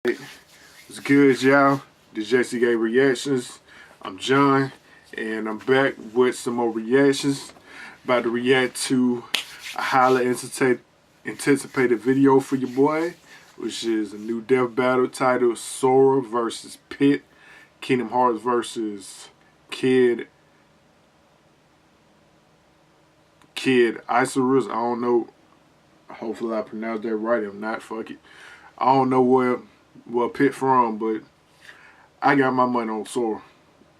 What's good, y'all? The J.C.A reactions. I'm John, and I'm back with some more reactions. About to react to a highly anticipated video for your boy, which is a new death battle titled Sora versus Pit, Kingdom Hearts versus Kid Icarus. I don't know. Hopefully I pronounced that right. If not, fuck it. I don't know where Pit from, but I got my money on Sora.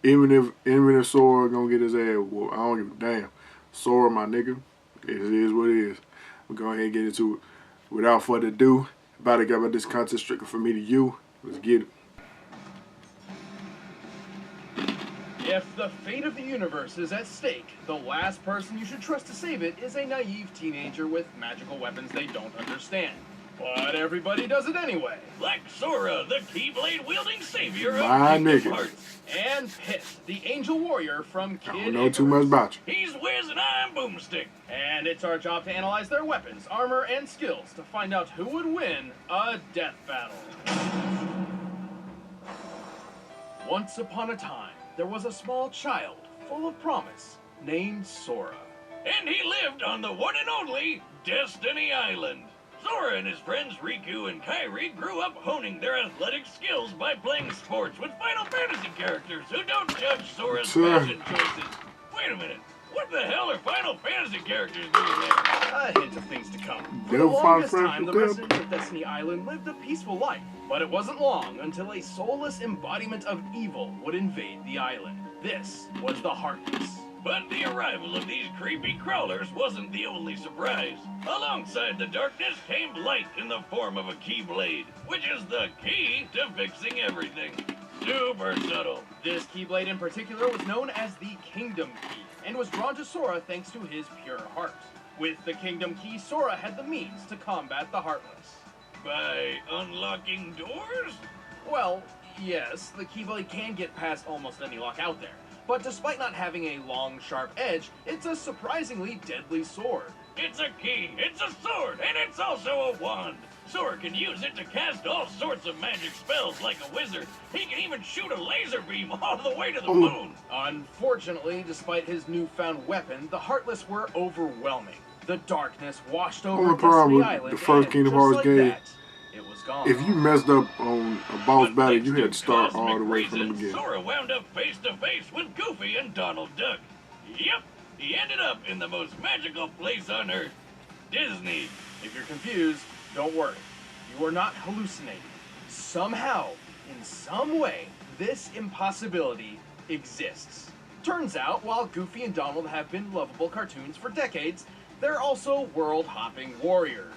Even if Sora gonna get his ass whooped, I don't give a damn. Sora, my nigga, it is what it is. We'll go ahead and get into it. Without further ado, about to get this content strictly from me to you. Let's get it. If the fate of the universe is at stake, the last person you should trust to save it is a naive teenager with magical weapons they don't understand. But everybody does it anyway. Like Sora, the Keyblade-wielding savior of My Kingdom nigga. Hearts. And Pit, the angel warrior from Kid I don't know too much about you. He's Wiz and I'm Boomstick. And it's our job to analyze their weapons, armor, and skills to find out who would win a death battle. Once upon a time, there was a small child full of promise named Sora. And he lived on the one and only Destiny Island. Sora and his friends Riku and Kairi grew up honing their athletic skills by playing sports with Final Fantasy characters who don't judge Sora's fashion choices. Wait a minute, what the hell are Final Fantasy characters doing there? A hint of things to come. For the longest time, the residents of Destiny Island lived a peaceful life, but it wasn't long until a soulless embodiment of evil would invade the island. This was the Heartless. But the arrival of these creepy crawlers wasn't the only surprise. Alongside the darkness came light in the form of a Keyblade, which is the key to fixing everything. Super subtle. This Keyblade in particular was known as the Kingdom Key, and was drawn to Sora thanks to his pure heart. With the Kingdom Key, Sora had the means to combat the Heartless. By unlocking doors? Well, yes, the Keyblade can get past almost any lock out there. But despite not having a long, sharp edge, it's a surprisingly deadly sword. It's a key, it's a sword, and it's also a wand. Sora can use it to cast all sorts of magic spells like a wizard. He can even shoot a laser beam all the way to the moon. Unfortunately, despite his newfound weapon, the Heartless were overwhelming. The darkness washed over Destiny Island, the first Kingdom Hearts game. It was gone. If you messed up on a boss battle, you had to start all the way from the beginning. Sora wound up face to face with Goofy and Donald Duck. Yep, he ended up in the most magical place on Earth, Disney. If you're confused, don't worry. You are not hallucinating. Somehow, in some way, this impossibility exists. Turns out, while Goofy and Donald have been lovable cartoons for decades, they're also world-hopping warriors.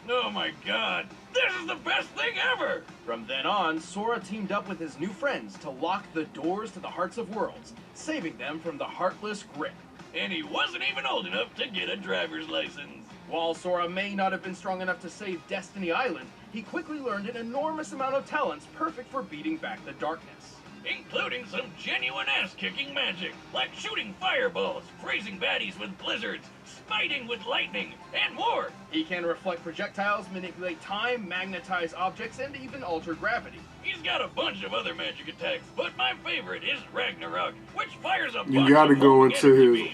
Oh my god, this is the best thing ever! From then on, Sora teamed up with his new friends to lock the doors to the Hearts of Worlds, saving them from the Heartless grip. And he wasn't even old enough to get a driver's license. While Sora may not have been strong enough to save Destiny Island, he quickly learned an enormous amount of talents perfect for beating back the darkness. Including some genuine ass-kicking magic, like shooting fireballs, freezing baddies with blizzards, smiting with lightning, and more. He can reflect projectiles, manipulate time, magnetize objects, and even alter gravity. He's got a bunch of other magic attacks, but my favorite is Ragnarok, which fires a bunch You gotta of go into his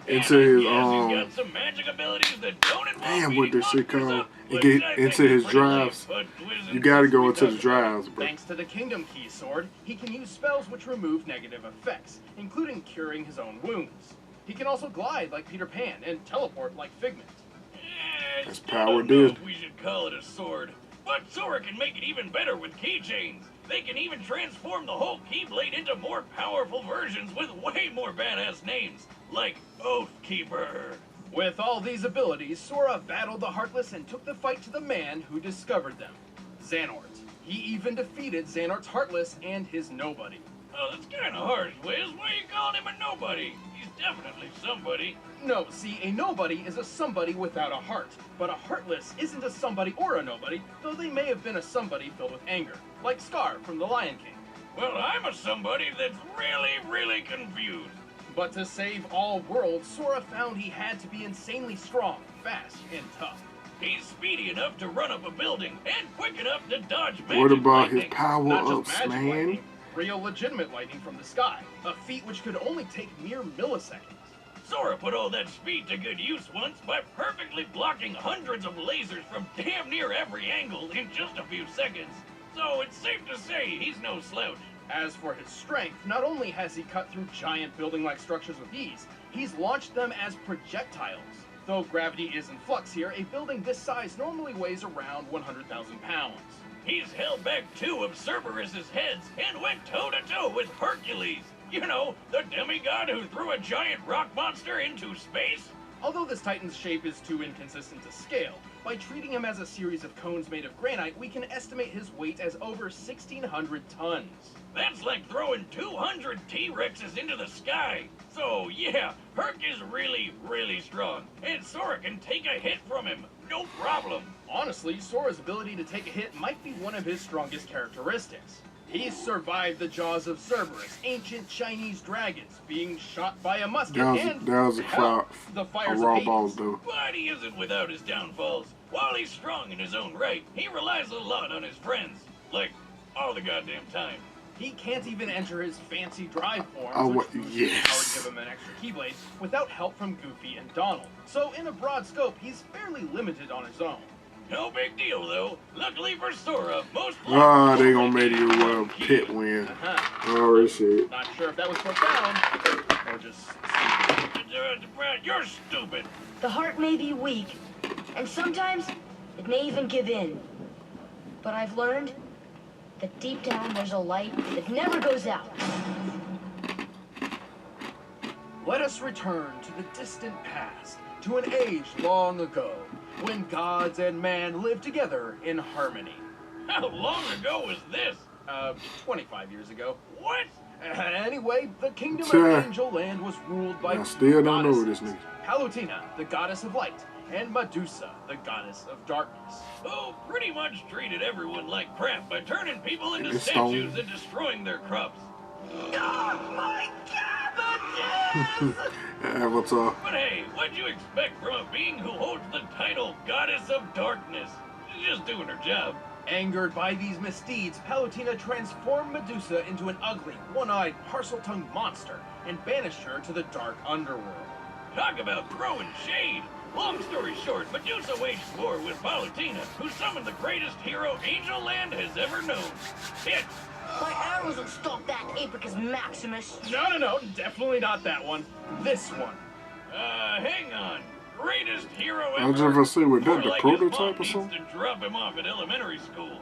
he's got some magic abilities that don't involve damn, what this shit called? And which get I into think his is pretty lame, drives. but Wiz You and gotta Goofy go into the does it. drives, bro. Thanks to the Kingdom Key sword, he can use spells which remove negative effects, including curing his own wounds. He can also glide like Peter Pan and teleport like Figment. That's I power, don't know dude. if we should call it a sword, but Sora can make it even better with keychains. They can even transform the whole Keyblade into more powerful versions with way more badass names, like Oathkeeper. With all these abilities, Sora battled the Heartless and took the fight to the man who discovered them, Xehanort. He even defeated Xehanort's Heartless and his nobody. Oh, that's kinda harsh, Wiz. Why are you calling him a nobody? He's definitely somebody. No, see, a nobody is a somebody without a heart. But a Heartless isn't a somebody or a nobody, though they may have been a somebody filled with anger, like Scar from The Lion King. Well, I'm a somebody that's really confused. But to save all worlds, Sora found he had to be insanely strong, fast, and tough. He's speedy enough to run up a building and quick enough to dodge magic What about his lightning. power Not ups, just magic man? lightning, real legitimate lightning from the sky. A feat which could only take mere milliseconds. Sora put all that speed to good use once by perfectly blocking hundreds of lasers from damn near every angle in just a few seconds. So it's safe to say he's no slouch. As for his strength, not only has he cut through giant building-like structures with ease, he's launched them as projectiles. Though gravity is in flux here, a building this size normally weighs around 100,000 pounds. He's held back 2 of Cerberus's heads and went toe-to-toe with Hercules. You know, the demigod who threw a giant rock monster into space? Although this Titan's shape is too inconsistent to scale, by treating him as a series of cones made of granite, we can estimate his weight as over 1,600 tons. That's like throwing 200 T-Rexes into the sky. So yeah, Herc is really, really strong, and Sora can take a hit from him, no problem. Honestly, Sora's ability to take a hit might be one of his strongest characteristics. He's survived the jaws of Cerberus, ancient Chinese dragons, being shot by a musket, That was a hell, the a fires raw of ball, Hades. though. But he isn't without his downfalls. While he's strong in his own right, he relies a lot on his friends. Like, all the goddamn time. He can't even enter his fancy drive forms, Oh, which what- yes. would give him an extra Keyblade, without help from Goofy and Donald. So in a broad scope, he's fairly limited on his own. No big deal, though. Luckily for Sora, most They gonna make you Pit win. Oh, shit. Not sure if that was profound, or just stupid. You're stupid. The heart may be weak, and sometimes it may even give in. But I've learned that deep down there's a light that never goes out. Let us return to the distant past, to an age long ago, when gods and man lived together in harmony. How long ago was this? 25 years ago. What? Anyway, the kingdom Sure. of Angel Land was ruled by I still don't know goddesses. this nigga. Palutena, the goddess of light, and Medusa, the goddess of darkness. Who pretty much treated everyone like crap by turning people into It's statues stone. and destroying their crops. My cabbages! Avatar. But hey, what'd you expect from a being who holds the title Goddess of Darkness? She's just doing her job. Angered by these misdeeds, Palutena transformed Medusa into an ugly, one-eyed, parcel-tongued monster and banished her to the dark underworld. Talk about throwing shade. Long story short, Medusa waged war with Palutena, who summoned the greatest hero Angel Land has ever known. Hit! My arrows will stop that Apricus Maximus. No, definitely not that one. This one. Hang on. Greatest hero ever? I was just gonna say, was that More the like his mom prototype or needs something? to drop him off at elementary school.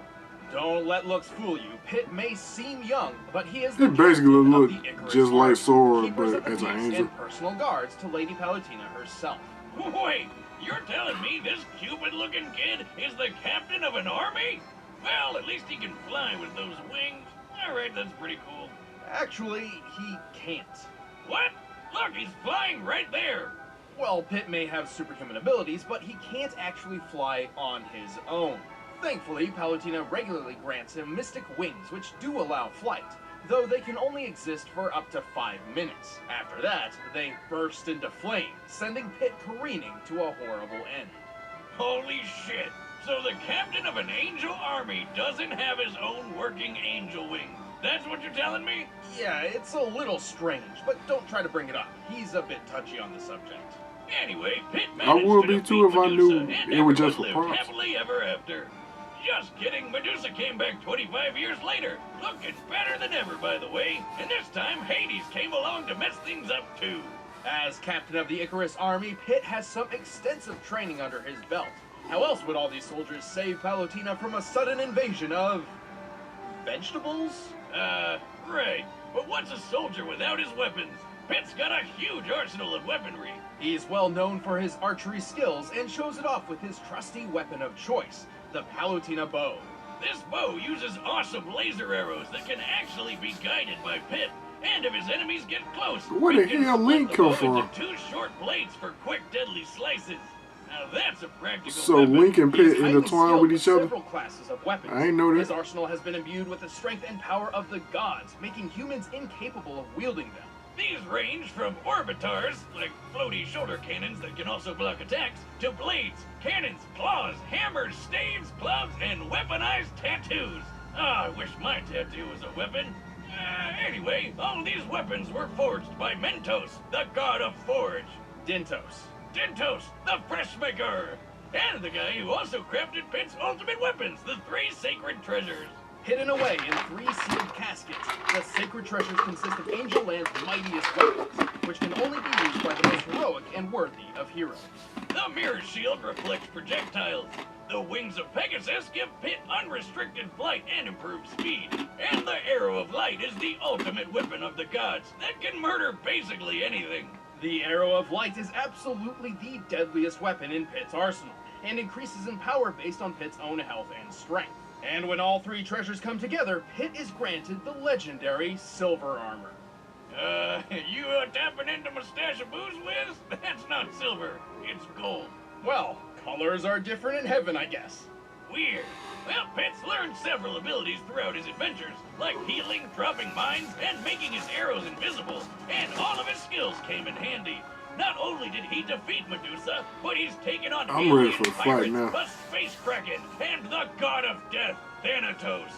Don't let looks fool you. Pit may seem young, but he is He the basically captain of look the Icarus just like Army, Sora, keepers but of the as an peace angel. and personal guards to Lady Palutena herself. Wait, you're telling me this Cupid-looking kid is the captain of an army? Well, at least he can fly with those wings. Alright, that's pretty cool. Actually, he can't. What? Look, he's flying right there. Well, Pit may have superhuman abilities, but he can't actually fly on his own. Thankfully, Palutena regularly grants him mystic wings, which do allow flight, though they can only exist for up to 5 minutes. After that, they burst into flame, sending Pit careening to a horrible end. Holy shit. So the captain of an angel army doesn't have his own working angel wings. That's what you're telling me? Yeah, it's a little strange, but don't try to bring it up. He's a bit touchy on the subject. Anyway, Pit I managed would to be defeat too if I knew Medusa, and it was just everyone for lived props. happily ever after. Just kidding, Medusa came back 25 years later, looking better than ever, by the way. And this time, Hades came along to mess things up too. As captain of the Icarus Army, Pit has some extensive training under his belt. How else would all these soldiers save Palutena from a sudden invasion of vegetables? Right. But what's a soldier without his weapons? Pit's got a huge arsenal of weaponry. He's well known for his archery skills and shows it off with his trusty weapon of choice, the Palutena bow. This bow uses awesome laser arrows that can actually be guided by Pit. And if his enemies get close, Where Pit the can hell split Link the come bow from? into 2 short blades for quick, deadly slices. Now that's a practical So weapon. Link and He's Pit highly intertwined skilled with each other? several classes of weapons. I ain't know that. His arsenal has been imbued with the strength and power of the gods, making humans incapable of wielding them. These range from orbitars, like floaty shoulder cannons that can also block attacks, to blades, cannons, claws, hammers, staves, clubs, and weaponized tattoos. I wish my tattoo was a weapon. Anyway, all these weapons were forged by Mentos, the god of forge. Dentos. Dentos, the fresh maker. And the guy who also crafted Pitt's ultimate weapons, the 3 sacred treasures. Hidden away in 3 sealed caskets, the sacred treasures consist of Angel Land's mightiest weapons, which can only be used by the most heroic and worthy of heroes. The mirror shield reflects projectiles. The wings of Pegasus give Pitt unrestricted flight and improved speed. And the arrow of light is the ultimate weapon of the gods that can murder basically anything. The arrow of light is absolutely the deadliest weapon in Pitt's arsenal, and increases in power based on Pitt's own health and strength. And when all 3 treasures come together, Pitt is granted the legendary silver armor. You tapping into my stash of booze, Wiz? That's not silver, it's gold. Well, colors are different in heaven, I guess. Weird. Well, Pitt's learned several abilities throughout his adventures, like healing, dropping mines, and making his arrows invisible, and all of his skills came in handy. Not only did he defeat Medusa, but he's taken on I'm ready alien for the fight pirates, now. a space kraken, and the god of death, Thanatos.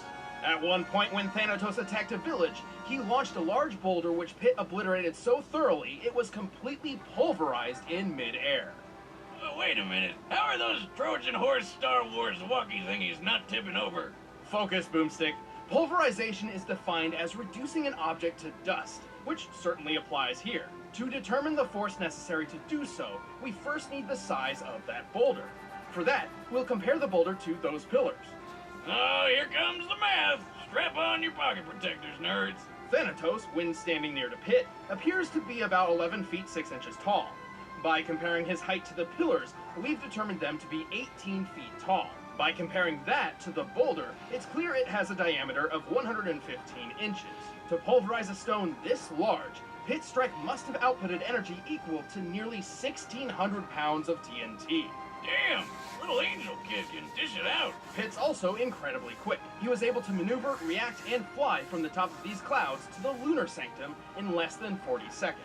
At one point when Thanatos attacked a village, he launched a large boulder which Pitt obliterated so thoroughly it was completely pulverized in midair. Wait a minute, how are those Trojan horse Star Wars walkie thingies not tipping over? Focus, Boomstick. Pulverization is defined as reducing an object to dust, which certainly applies here. To determine the force necessary to do so, we first need the size of that boulder. For that, we'll compare the boulder to those pillars. Oh, here comes the math. Strap on your pocket protectors, nerds. Thanatos, when standing near to Pitt, appears to be about 11 feet 6 inches tall. By comparing his height to the pillars, we've determined them to be 18 feet tall. By comparing that to the boulder, it's clear it has a diameter of 115 inches. To pulverize a stone this large, Pitt's strike must have outputted energy equal to nearly 1,600 pounds of TNT. Damn, little angel kid can dish it out. Pitt's also incredibly quick. He was able to maneuver, react, and fly from the top of these clouds to the lunar sanctum in less than 40 seconds.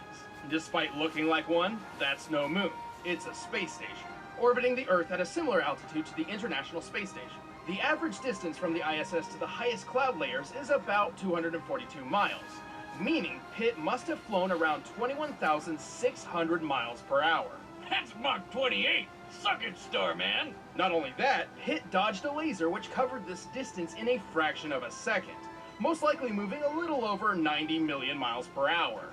Despite looking like one, that's no moon. It's a space station, orbiting the Earth at a similar altitude to the International Space Station. The average distance from the ISS to the highest cloud layers is about 242 miles, meaning Pitt must have flown around 21,600 miles per hour. That's Mach 28. Suck it, Starman. Not only that, Pitt dodged a laser which covered this distance in a fraction of a second, most likely moving a little over 90 million miles per hour.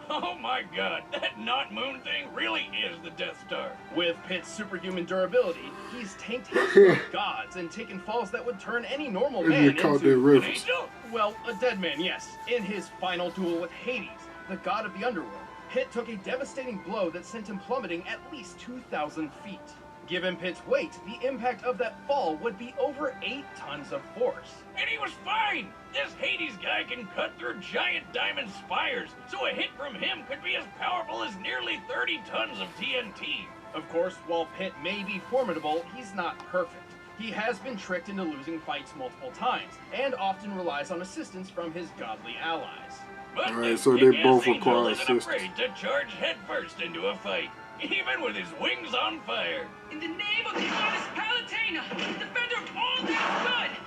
Oh my god, that not moon thing really is the Death Star. With Pitt's superhuman durability, he's tanked hits from gods and taken falls that would turn any normal man into their An rivers. angel? well, a dead man, yes. In his final duel with Hades, the god of the underworld, Pitt took a devastating blow that sent him plummeting at least 2,000 feet. Given Pitt's weight, the impact of that fall would be over 8 tons of force. And he was fine! This Hades guy can cut through giant diamond spires, so a hit from him could be as powerful as nearly 30 tons of TNT. Of course, while Pitt may be formidable, he's not perfect. He has been tricked into losing fights multiple times, and often relies on assistance from his godly allies. But Alright, this so they kick-ass both angel require isn't assistance. afraid to charge headfirst into a fight, even with his wings on fire. In the name of the goddess Palutena, defender of all that is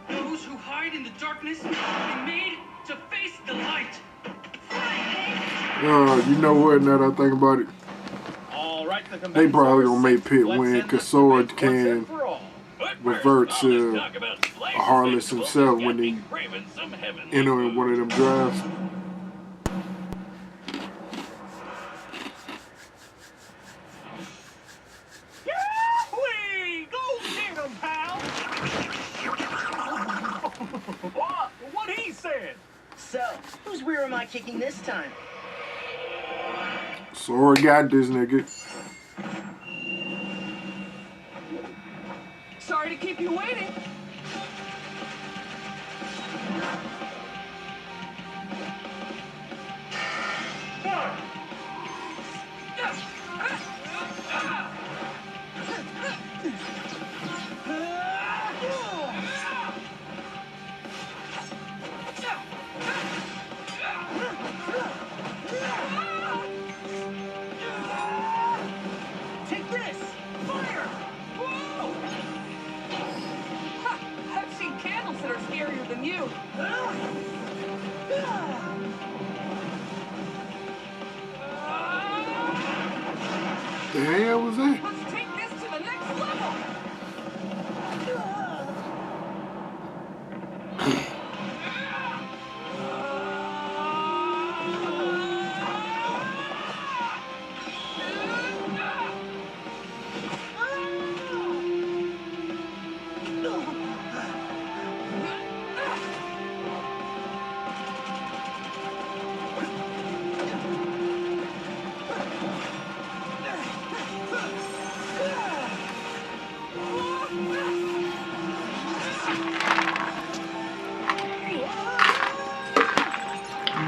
good, those who hide in the darkness will be made to face the light. You know what, now that I think about it, All right, the they probably combatants gonna are make set. Pitt Let's win, end because this Sora debate once can and for all. But revert first, all this to talk about slice Harless vegetables himself has when got me he craving some heavenly enter in food. one of them drives. Yahweh! Go get him, pal! What he said? So, whose rear am I kicking this time? Sora got this nigga. Sorry to keep you waiting. The hell was that? Let's take this to the next level.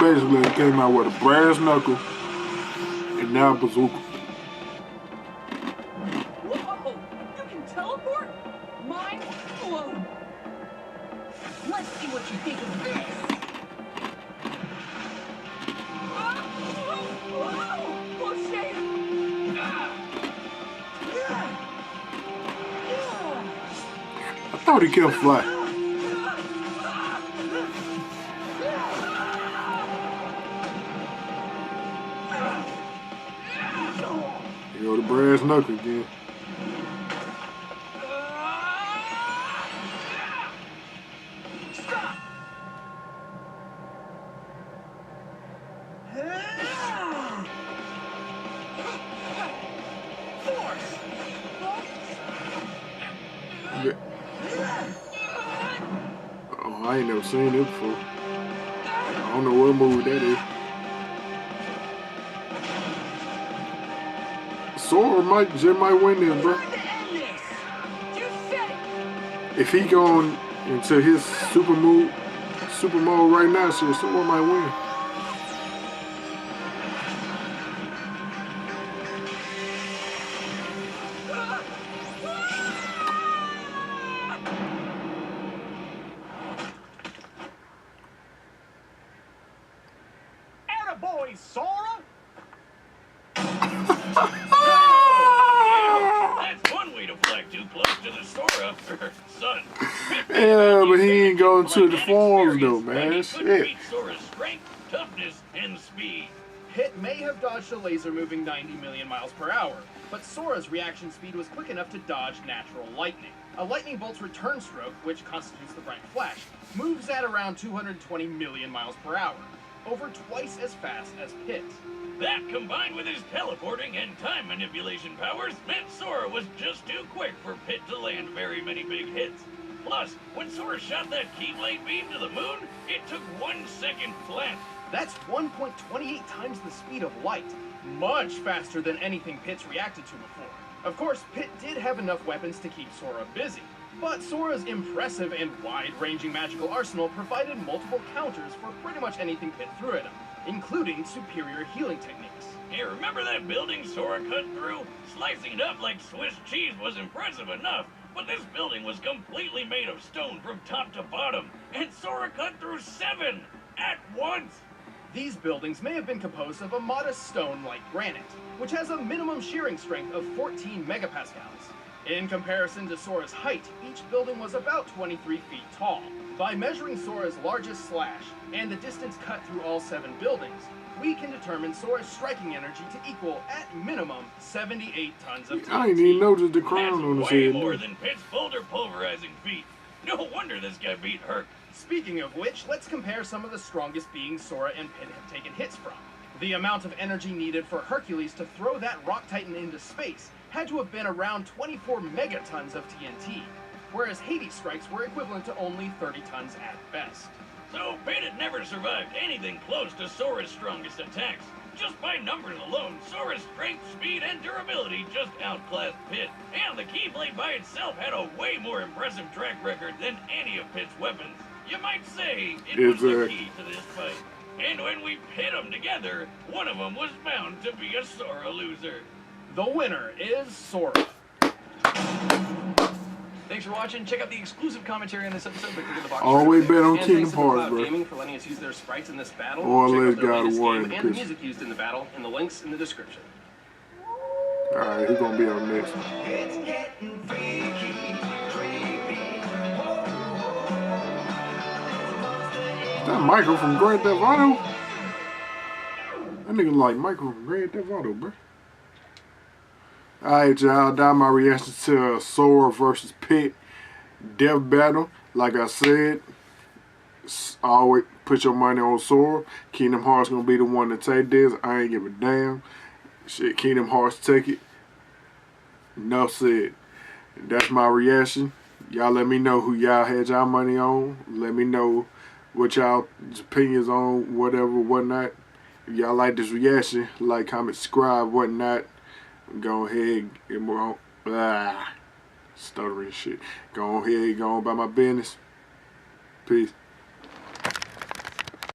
Basically, it came out with a brass knuckle and now a bazooka. Whoa! You can teleport? Mind blown. Let's see what you think of this. Oh, shit! I thought he kept flying. Yo, the brass knuckle again. Stop! Force! Oh, I ain't never seen it before. I don't know what movie that is. Sora might win this, bro. To end this! You said it! If he going into his super mode right now, shit, Sora might win. Attaboy, Sora! That's one way to fly too close to the Sora, son. Yeah, but he ain't going to the forms though, man. He Shit. couldn't beat Sora's strength, toughness, and speed. Pit may have dodged a laser moving 90 million miles per hour, but Sora's reaction speed was quick enough to dodge natural lightning. A lightning bolt's return stroke, which constitutes the bright flash, moves at around 220 million miles per hour, over twice as fast as Pit. That, combined with his teleporting and time manipulation powers, meant Sora was just too quick for Pit to land very many big hits. Plus, when Sora shot that Keyblade beam to the moon, it took 1 second flat. That's 1.28 times the speed of light, much faster than anything Pit's reacted to before. Of course, Pit did have enough weapons to keep Sora busy, but Sora's impressive and wide-ranging magical arsenal provided multiple counters for pretty much anything Pit threw at him, including superior healing techniques. Hey, remember that building Sora cut through? Slicing it up like Swiss cheese was impressive enough, but this building was completely made of stone from top to bottom, and Sora cut through 7 at once. These buildings may have been composed of a modest stone like granite, which has a minimum shearing strength of 14 megapascals. In comparison to Sora's height, each building was about 23 feet tall. By measuring Sora's largest slash and the distance cut through all 7 buildings, we can determine Sora's striking energy to equal, at minimum, 78 tons of TNT. I ain't even noticed the crown on his That's way head. more dude. than Pit's boulder pulverizing feat. No wonder this guy beat Herc. Speaking of which, let's compare some of the strongest beings Sora and Pit have taken hits from. The amount of energy needed for Hercules to throw that rock titan into space had to have been around 24 megatons of TNT, whereas Hades strikes were equivalent to only 30 tons at best. So Pit had never survived anything close to Sora's strongest attacks. Just by numbers alone, Sora's strength, speed, and durability just outclassed Pit. And the Keyblade by itself had a way more impressive track record than any of Pit's weapons. You might say it was the key to this fight. And when we pit them together, one of them was bound to be a Sora loser. The winner is Sora. Thanks for watching. Check out the exclusive commentary on this episode by clicking the box. Always bet on And Kingdom thanks to Hearts, Cloud bro. Gaming for letting us use their sprites in this battle. Or Check let's out their God of latest War game in the and the picture. music used in the battle in the links in the description. Alright, he's gonna be on next. It's getting freaky, creepy. that Michael from Grand Theft Auto? That nigga like Michael from Grand Theft Auto, bro. Alright, y'all. That my reaction to Sora versus Pit Death Battle. Like I said, always put your money on Sora. Kingdom Hearts gonna be the one to take this. I ain't give a damn. Shit, Kingdom Hearts take it. Enough said. That's my reaction. Y'all let me know who y'all had y'all money on. Let me know what y'all opinions on whatever, whatnot. If y'all like this reaction, like, comment, subscribe, whatnot. Go ahead and more stuttering shit. Go ahead, go on about my business. Peace.